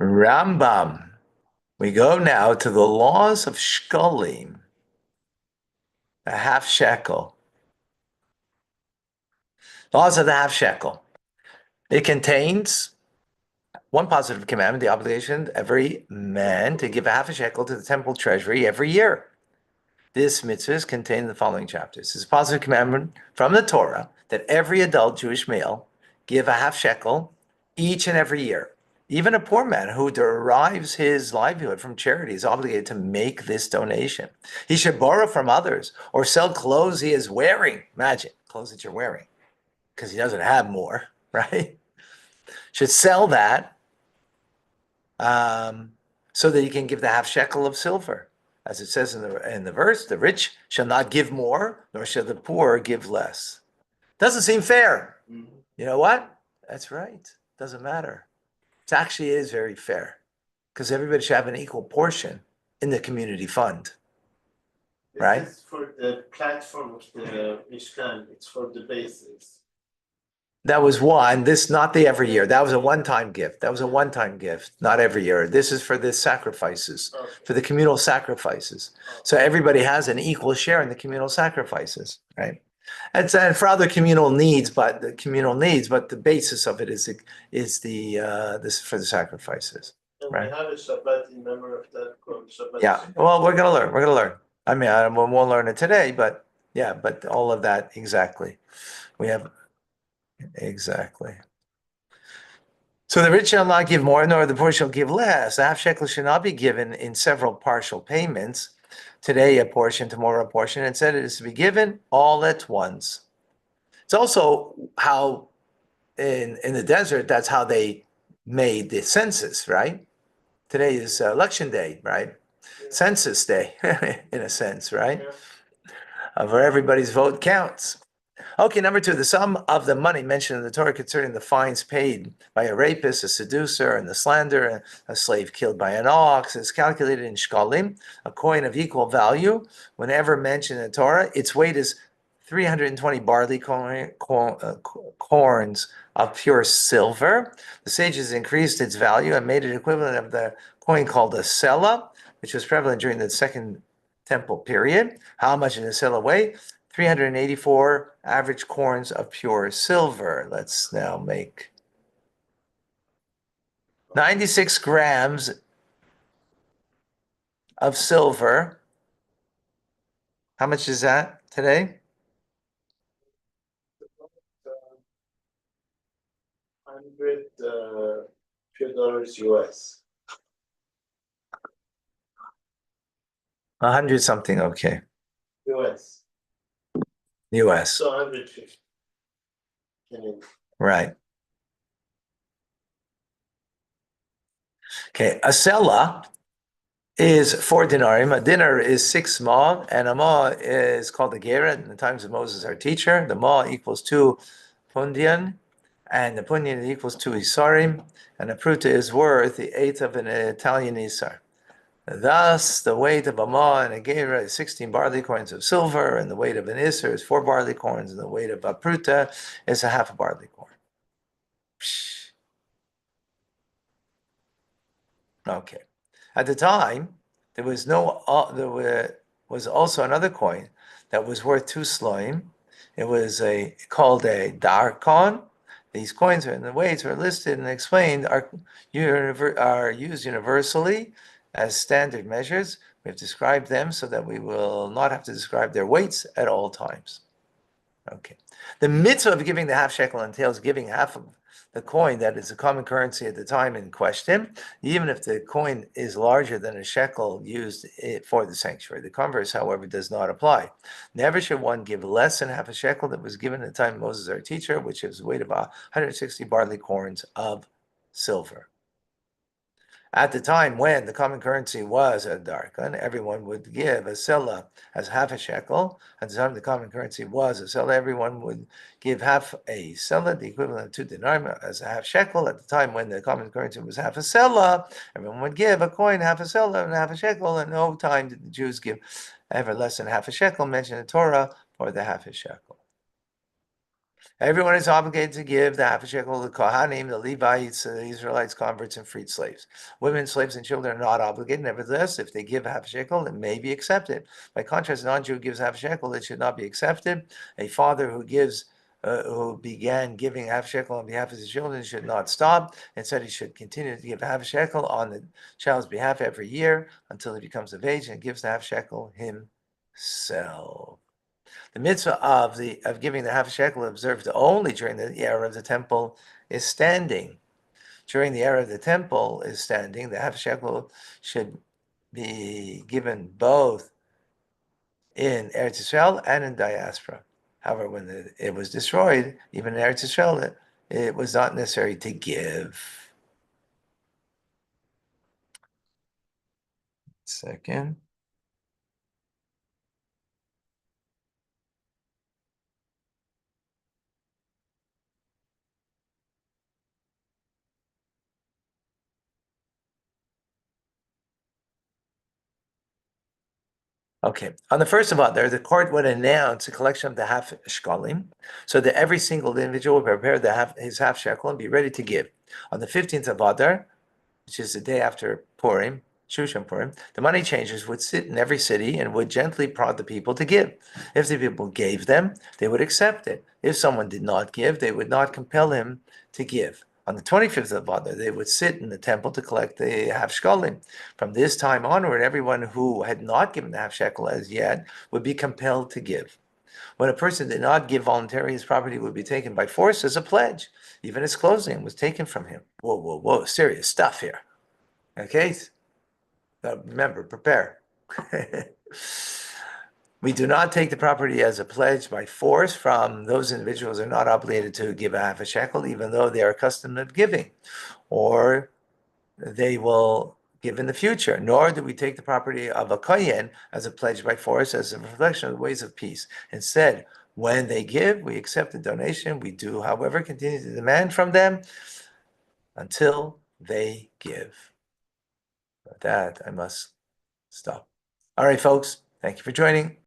Rambam. We go now to the laws of Shekalim, a half shekel. Laws of the half shekel. It contains one positive commandment, the obligation of every man to give a half a shekel to the temple treasury every year. This mitzvah is contained in the following chapters. It's a positive commandment from the Torah that every adult Jewish male give a half shekel each and every year. Even a poor man who derives his livelihood from charity is obligated to make this donation. He should borrow from others or sell clothes he is wearing. Imagine, clothes that you're wearing, because he doesn't have more, right? Should sell that so that he can give the half shekel of silver. As it says in the verse, the rich shall not give more, nor shall the poor give less. Doesn't seem fair. Mm-hmm. You know what? That's right. Doesn't matter. It actually is very fair, because everybody should have an equal portion in the community fund. Right? This is for the platform of the Mishkan. It's for the basis. That was one. This not the every year. That was a one-time gift. That was a one-time gift, not every year. This is for the sacrifices, for the communal sacrifices. So everybody has an equal share in the communal sacrifices, right? And for other communal needs, but the basis of it is this for the sacrifices. And right? we have a Shabbat in memory of that called Shabbat. Yeah. Well, we're gonna learn. We're gonna learn. I mean, we won't learn it today, but yeah, but all of that exactly. We have. Exactly. So the rich shall not give more, nor the poor shall give less. The half shekel should not be given in several partial payments. Today a portion, tomorrow a portion. Instead, it is to be given all at once. It's also how in the desert, that's how they made the census, right? Today is election day, right? Yeah. Census day, in a sense, right? Yeah. Where everybody's vote counts. Okay, number two, the sum of the money mentioned in the Torah concerning the fines paid by a rapist, a seducer, and the slander, a slave killed by an ox, is calculated in Shekalim, a coin of equal value. Whenever mentioned in the Torah, its weight is 320 barley corns of pure silver. The sages increased its value and made it equivalent of the coin called a sela, which was prevalent during the Second Temple period. How much did a sela weigh? 384 average corns of pure silver. Let's now make 96 grams of silver. How much is that today? $100 US. 100 something, okay. US. So 150. Right. Okay, a sela is 4 denarim. A dinar is 6 ma, and a ma is called a gera. In the times of Moses, our teacher, the ma equals 2 pundian, and the pundian equals 2 isarim, and a pruta is worth the eighth of an Italian isar. Thus, the weight of a ma and a gera is 16 barley corns of silver, and the weight of an isser is 4 barley corns, and the weight of a pruta is a half a barley corn. Okay. At the time, there was also another coin that was worth 2 sloim. It was called a darkon. These coins and the weights are listed and explained are used universally as standard measures. We have described them so that we will not have to describe their weights at all times. Okay. The mitzvah of giving the half shekel entails giving half of the coin that is a common currency at the time in question, even if the coin is larger than a shekel used for the sanctuary. The converse, however, does not apply. Never should one give less than half a shekel that was given at the time of Moses, our teacher, which is the weight of 160 barley corns of silver. At the time when the common currency was a darkon, everyone would give a sela as half a shekel. At the time the common currency was a sela, everyone would give half a sela, the equivalent of 2 denarim, as a half shekel. At the time when the common currency was half a sela, everyone would give a coin, half a sela, and half a shekel. And no time did the Jews give ever less than half a shekel, mentioned in the Torah, for the half a shekel. Everyone is obligated to give the half a shekel to the Kohanim, the Levites, the Israelites, converts, and freed slaves. Women, slaves, and children are not obligated. Nevertheless, if they give half a shekel, it may be accepted. By contrast, a non-Jew gives half a shekel, it should not be accepted. A father who began giving half a shekel on behalf of his children should not stop. Instead, he should continue to give half a shekel on the child's behalf every year until he becomes of age and gives the half shekel himself. The mitzvah of giving the half shekel observed only during the era of the temple is standing. During the era of the temple is standing. The half shekel should be given both in Eretz Yisrael and in diaspora. However, when it was destroyed, even in Eretz Yisrael, it was not necessary to give. Second. Okay. On the first of Adar, the court would announce a collection of the half shekalim, so that every single individual would prepare his half shekel and be ready to give. On the 15th of Adar, which is the day after Purim, Shushan Purim, the money changers would sit in every city and would gently prod the people to give. If the people gave them, they would accept it. If someone did not give, they would not compel him to give. On the 25th of Adar, they would sit in the temple to collect the half shekalim. From this time onward, everyone who had not given the half shekel as yet would be compelled to give. When a person did not give voluntarily, his property would be taken by force as a pledge. Even his clothing was taken from him. Whoa, whoa, whoa, serious stuff here. Okay? Remember, prepare. We do not take the property as a pledge by force from those individuals who are not obligated to give a half a shekel, even though they are accustomed to giving, or they will give in the future. Nor do we take the property of a kohen as a pledge by force, as a reflection of the ways of peace. Instead, when they give, we accept the donation. We do, however, continue to demand from them until they give. With that, I must stop. All right, folks, thank you for joining.